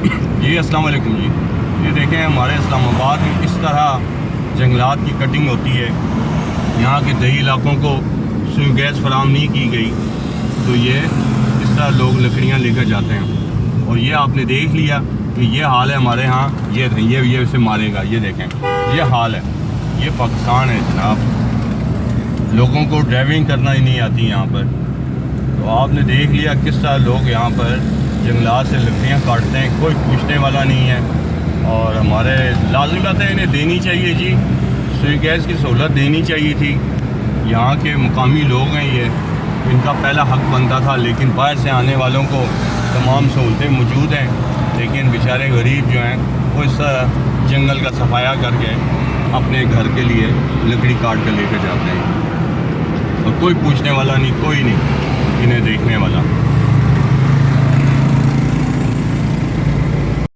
جی السلام علیکم جی. یہ دیکھیں ہمارے اسلام آباد میں اس طرح جنگلات کی کٹنگ ہوتی ہے. یہاں کے دیہی علاقوں کو سوئی گیس فراہم نہیں کی گئی تو یہ اس طرح لوگ لکڑیاں لے کر جاتے ہیں. اور یہ آپ نے دیکھ لیا کہ یہ حال ہے ہمارے ہاں. یہ اسے مارے گا. یہ دیکھیں یہ حال ہے. یہ پاکستان ہے جناب. لوگوں کو ڈرائیونگ کرنا ہی نہیں آتی یہاں پر. تو آپ نے دیکھ لیا کس طرح لوگ یہاں پر جنگلات سے لکڑیاں کاٹتے ہیں. کوئی پوچھنے والا نہیں ہے. اور ہمارے لازمی بات ہے انہیں دینی چاہیے جی. سوئی گیس کی سہولت دینی چاہیے تھی. یہاں کے مقامی لوگ ہیں یہ ان کا پہلا حق بنتا تھا. لیکن باہر سے آنے والوں کو تمام سہولتیں موجود ہیں. لیکن بیچارے غریب جو ہیں وہ اس جنگل کا صفایا کر کے اپنے گھر کے لیے لکڑی کاٹ کر لے کے جاتے ہیں. اور کوئی پوچھنے والا نہیں, کوئی نہیں انہیں دیکھنے والا.